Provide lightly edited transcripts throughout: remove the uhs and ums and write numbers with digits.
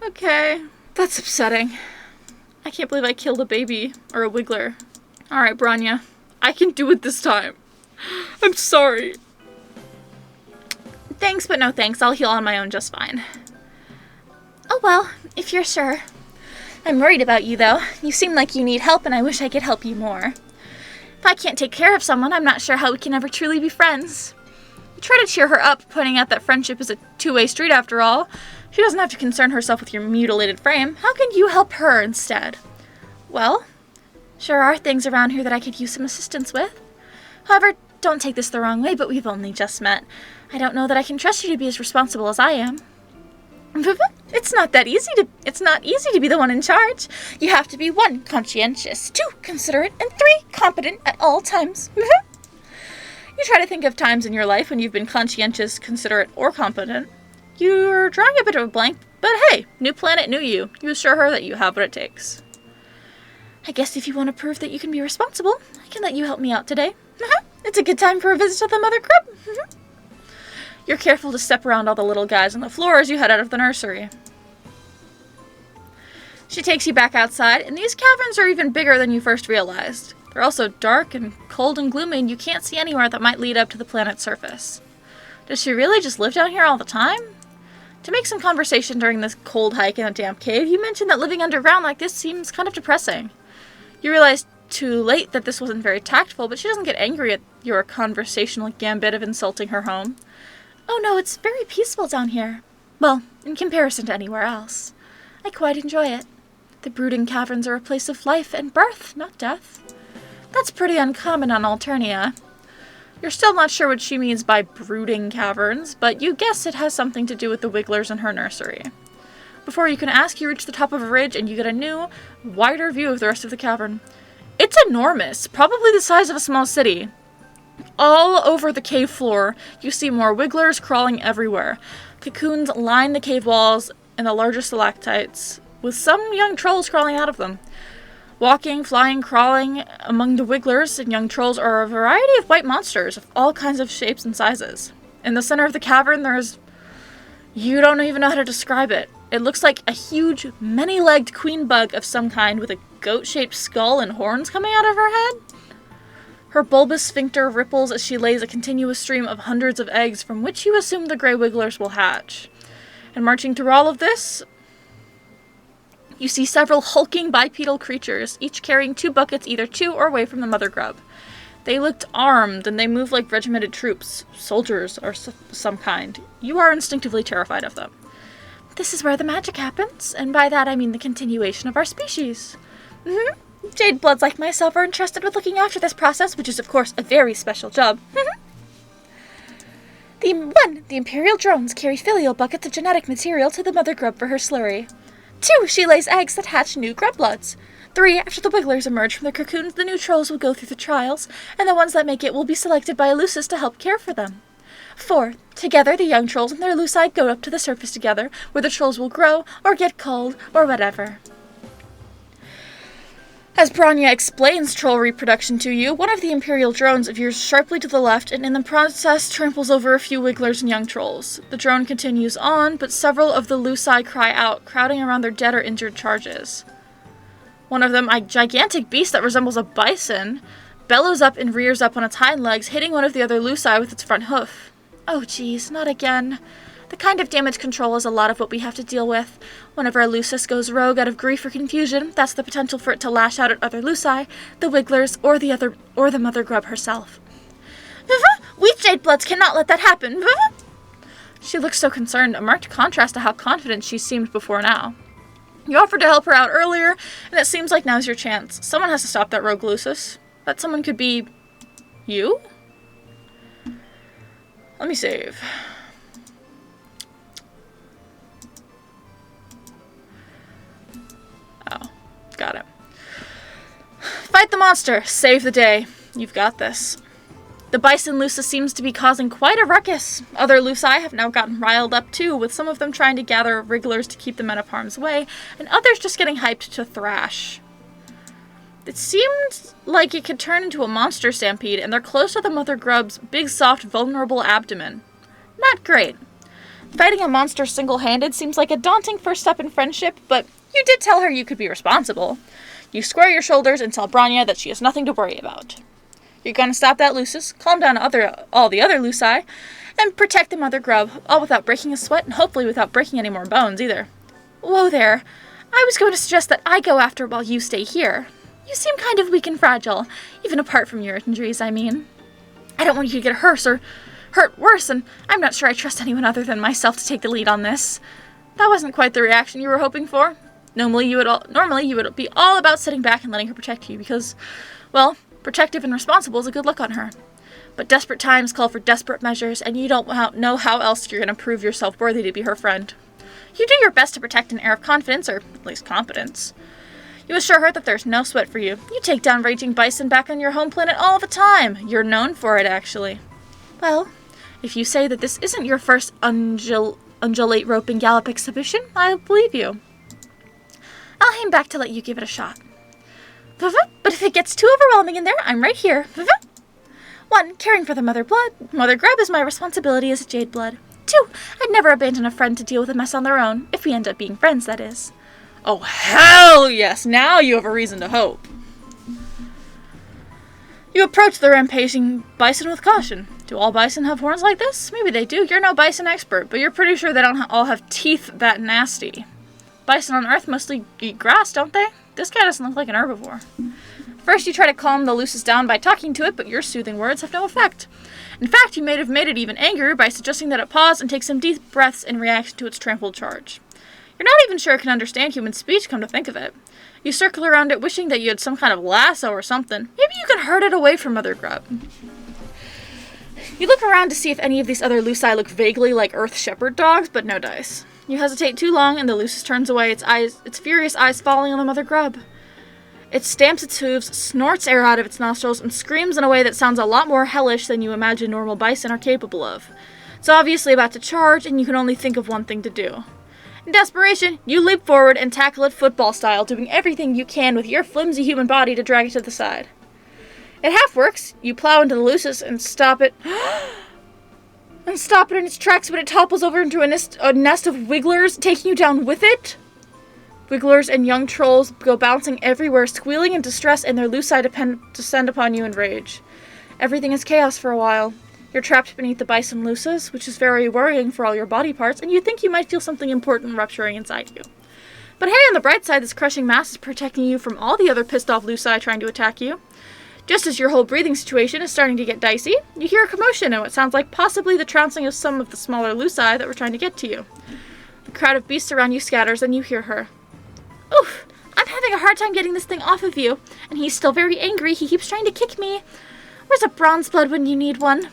Okay. That's upsetting. I can't believe I killed a baby, or a wiggler. Alright, Branya. I can do it this time. I'm sorry. Thanks, but no thanks. I'll heal on my own just fine. Oh well, if you're sure. I'm worried about you, though. You seem like you need help, and I wish I could help you more. If I can't take care of someone, I'm not sure how we can ever truly be friends. You try to cheer her up, pointing out that friendship is a two-way street after all. She doesn't have to concern herself with your mutilated frame. How can you help her instead? Well, sure are things around here that I could use some assistance with. However, don't take this the wrong way, but we've only just met. I don't know that I can trust you to be as responsible as I am. It's not easy to be the one in charge. You have to be 1, conscientious, 2, considerate, and 3, competent at all times. You try to think of times in your life when you've been conscientious, considerate, or competent. You're drawing a bit of a blank, but hey, new planet, new you. You assure her that you have what it takes. I guess if you want to prove that you can be responsible, I can let you help me out today. It's a good time for a visit to the mother crib. You're careful to step around all the little guys on the floor as you head out of the nursery. She takes you back outside, and these caverns are even bigger than you first realized. They're also dark and cold and gloomy, and you can't see anywhere that might lead up to the planet's surface. Does she really just live down here all the time? To make some conversation during this cold hike in a damp cave, you mentioned that living underground like this seems kind of depressing. You realize too late that this wasn't very tactful, but she doesn't get angry at your conversational gambit of insulting her home. Oh no, it's very peaceful down here. Well, in comparison to anywhere else. I quite enjoy it. The brooding caverns are a place of life and birth, not death. That's pretty uncommon on Alternia. You're still not sure what she means by brooding caverns, but you guess it has something to do with the wigglers in her nursery. Before you can ask, you reach the top of a ridge and you get a new, wider view of the rest of the cavern. It's enormous, probably the size of a small city. All over the cave floor, you see more wigglers crawling everywhere. Cocoons line the cave walls and the larger stalactites, with some young trolls crawling out of them. Walking, flying, crawling among the wigglers and young trolls are a variety of white monsters of all kinds of shapes and sizes. In the center of the cavern, you don't even know how to describe it. It looks like a huge, many-legged queen bug of some kind with a goat-shaped skull and horns coming out of her head. Her bulbous sphincter ripples as she lays a continuous stream of hundreds of eggs from which you assume the gray wigglers will hatch. And marching through all of this, you see several hulking bipedal creatures, each carrying 2 buckets either to or away from the mother grub. They looked armed, and they move like regimented troops, soldiers or some kind. You are instinctively terrified of them. This is where the magic happens, and by that I mean the continuation of our species. Jade bloods like myself are entrusted with looking after this process, which is of course a very special job. The Imperial drones carry filial buckets of genetic material to the mother grub for her slurry. 2, she lays eggs that hatch new grub bloods. 3, after the wigglers emerge from their cocoons, the new trolls will go through the trials, and the ones that make it will be selected by Elucis to help care for them. 4, together the young trolls and their Lucii go up to the surface together, where the trolls will grow, or get cold, or whatever. As Branya explains troll reproduction to you, one of the Imperial drones veers sharply to the left and in the process tramples over a few wigglers and young trolls. The drone continues on, but several of the Lucii cry out, crowding around their dead or injured charges. One of them, a gigantic beast that resembles a bison, bellows up and rears up on its hind legs, hitting one of the other Lucii with its front hoof. Oh geez, not again. The kind of damage control is a lot of what we have to deal with. Whenever a Lucis goes rogue out of grief or confusion, that's the potential for it to lash out at other Lucii, the wigglers, or the mother grub herself. We Jade Bloods cannot let that happen. She looks so concerned, a marked contrast to how confident she seemed before now. You offered to help her out earlier, and it seems like now's your chance. Someone has to stop that rogue Lucis. That someone could be... you? Let me save. Oh, got it. Fight the monster. Save the day. You've got this. The bison Lucis seems to be causing quite a ruckus. Other Lucii have now gotten riled up too, with some of them trying to gather wrigglers to keep them out of harm's way, and others just getting hyped to thrash. It seemed like it could turn into a monster stampede, and they're close to the mother grub's big, soft, vulnerable abdomen. Not great. Fighting a monster single-handed seems like a daunting first step in friendship, but you did tell her you could be responsible. You square your shoulders and tell Bronya that she has nothing to worry about. You're gonna stop that Lucis, calm down all the other Luci, and protect the mother grub, all without breaking a sweat and hopefully without breaking any more bones either. Whoa there. I was going to suggest that I go after while you stay here. You seem kind of weak and fragile, even apart from your injuries, I mean. I don't want you to get hurt worse, and I'm not sure I trust anyone other than myself to take the lead on this. That wasn't quite the reaction you were hoping for. Normally you would be all about sitting back and letting her protect you because, well, protective and responsible is a good look on her. But desperate times call for desperate measures, and you don't know how else you're going to prove yourself worthy to be her friend. You do your best to protect an air of confidence, or at least competence. You assure her that there's no sweat for you. You take down raging bison back on your home planet all the time. You're known for it, actually. Well, if you say that this isn't your first undulate rope and gallop exhibition, I'll believe you. I'll hang back to let you give it a shot. But if it gets too overwhelming in there, I'm right here. 1. Caring for the mother grub is my responsibility as a jade blood. 2. I'd never abandon a friend to deal with a mess on their own, if we end up being friends, that is. Oh, hell yes! Now you have a reason to hope. You approach the rampaging bison with caution. Do all bison have horns like this? Maybe they do. You're no bison expert, but you're pretty sure they don't all have teeth that nasty. Bison on Earth mostly eat grass, don't they? This guy doesn't look like an herbivore. First, you try to calm the Lucis down by talking to it, but your soothing words have no effect. In fact, you may have made it even angrier by suggesting that it pause and take some deep breaths in reaction to its trampled charge. You're not even sure it can understand human speech, come to think of it. You circle around it wishing that you had some kind of lasso or something. Maybe you can herd it away from Mother Grub. You look around to see if any of these other Luci look vaguely like Earth Shepherd dogs, but no dice. You hesitate too long, and the Lucis turns away, its furious eyes falling on the Mother Grub. It stamps its hooves, snorts air out of its nostrils, and screams in a way that sounds a lot more hellish than you imagine normal bison are capable of. It's obviously about to charge, and you can only think of one thing to do. In desperation, you leap forward and tackle it football style, doing everything you can with your flimsy human body to drag it to the side. It half works. You plow into the Lucis and stop it in its tracks when it topples over into a nest of wigglers, taking you down with it. Wigglers and young trolls go bouncing everywhere, squealing in distress, and their Luci descend upon you in rage. Everything is chaos for a while. You're trapped beneath the bison Lucis, which is very worrying for all your body parts, and you think you might feel something important rupturing inside you. But hey, on the bright side, this crushing mass is protecting you from all the other pissed-off Luci trying to attack you. Just as your whole breathing situation is starting to get dicey, you hear a commotion and what sounds like possibly the trouncing of some of the smaller Luci that were trying to get to you. The crowd of beasts around you scatters, and you hear her. Oof, I'm having a hard time getting this thing off of you, and he's still very angry. He keeps trying to kick me. Where's a bronze blood when you need one?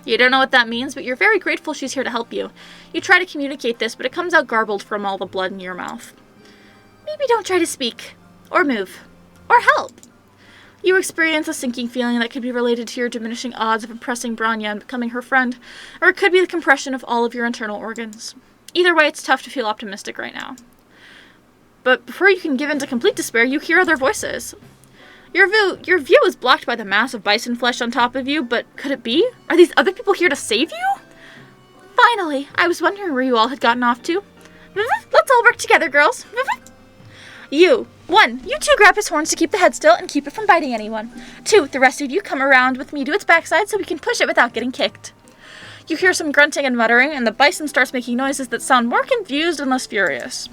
You don't know what that means, but you're very grateful she's here to help you. You try to communicate this, but it comes out garbled from all the blood in your mouth. Maybe don't try to speak, or move, or help. You experience a sinking feeling that could be related to your diminishing odds of impressing Bronya and becoming her friend, or it could be the compression of all of your internal organs. Either way, it's tough to feel optimistic right now. But before you can give in to complete despair, you hear other voices. Your view is blocked by the mass of bison flesh on top of you, but could it be? Are these other people here to save you? Finally, I was wondering where you all had gotten off to. Let's all work together, girls. You. 1. You 2 grab his horns to keep the head still and keep it from biting anyone. 2. The rest of you come around with me to its backside so we can push it without getting kicked. You hear some grunting and muttering, and the bison starts making noises that sound more confused and less furious.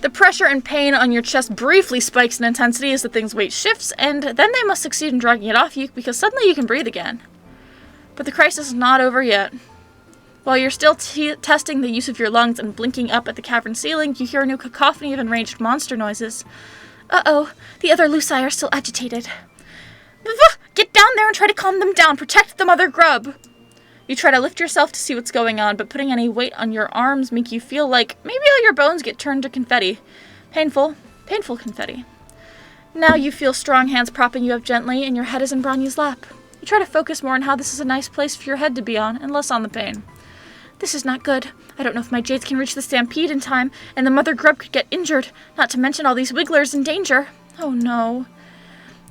The pressure and pain on your chest briefly spikes in intensity as the thing's weight shifts, and then they must succeed in dragging it off you because suddenly you can breathe again. But the crisis is not over yet. While you're still testing the use of your lungs and blinking up at the cavern ceiling, you hear a new cacophony of enraged monster noises. Uh-oh, the other Luci are still agitated. Get down there and try to calm them down. Protect the mother grub. You try to lift yourself to see what's going on, but putting any weight on your arms make you feel like maybe all your bones get turned to confetti. Painful confetti. Now you feel strong hands propping you up gently, and your head is in Bronya's lap. You try to focus more on how this is a nice place for your head to be on, and less on the pain. This is not good. I don't know if my jades can reach the stampede in time, and the mother grub could get injured, not to mention all these wigglers in danger. Oh no.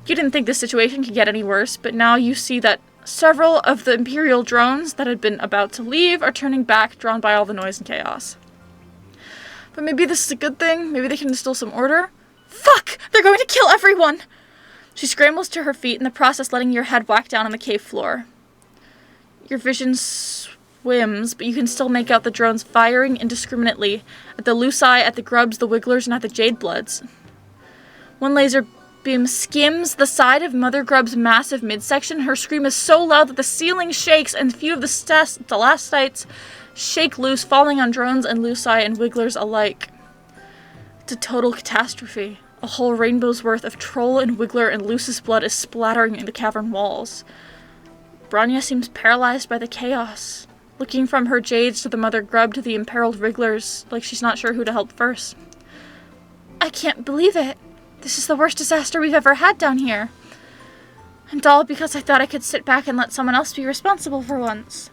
You didn't think this situation could get any worse, but now you see that Several of the Imperial drones that had been about to leave are turning back, drawn by all the noise and chaos. But maybe this is a good thing. Maybe they can instill some order. Fuck! They're going to kill everyone! She scrambles to her feet, in the process letting your head whack down on the cave floor. Your vision swims, but you can still make out the drones firing indiscriminately at the Luci, at the Grubs, the Wigglers, and at the Jade Bloods. One laser beam skims the side of Mother Grub's massive midsection. Her scream is so loud that the ceiling shakes, and a few of the stalactites shake loose, falling on drones and Luci and Wigglers alike. It's a total catastrophe. A whole rainbow's worth of troll and Wiggler and Lucis blood is splattering in the cavern walls. Branya seems paralyzed by the chaos, looking from her jades to the Mother Grub to the imperiled Wrigglers, like she's not sure who to help first. I can't believe it. This is the worst disaster we've ever had down here. And all because I thought I could sit back and let someone else be responsible for once.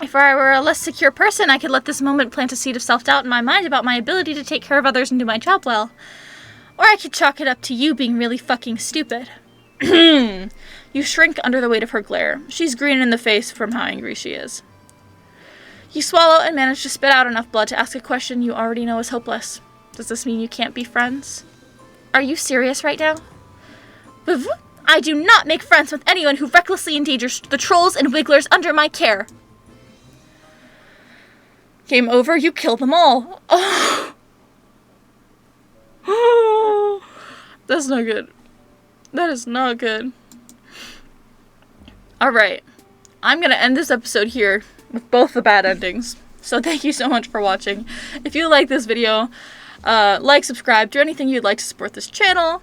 If I were a less secure person, I could let this moment plant a seed of self-doubt in my mind about my ability to take care of others and do my job well. Or I could chalk it up to you being really fucking stupid. You shrink under the weight of her glare. She's green in the face from how angry she is. You swallow and manage to spit out enough blood to ask a question you already know is hopeless. Does this mean you can't be friends? Are you serious right now? I do not make friends with anyone who recklessly endangers the trolls and wigglers under my care. Game over, you kill them all. Oh. That's not good. That is not good. Alright. I'm gonna end this episode here with both the bad endings. So thank you so much for watching. If you like this video, like, subscribe, do anything you'd like to support this channel.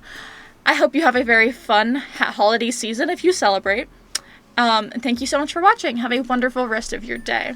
I hope you have a very fun holiday season if you celebrate. And thank you so much for watching. Have a wonderful rest of your day.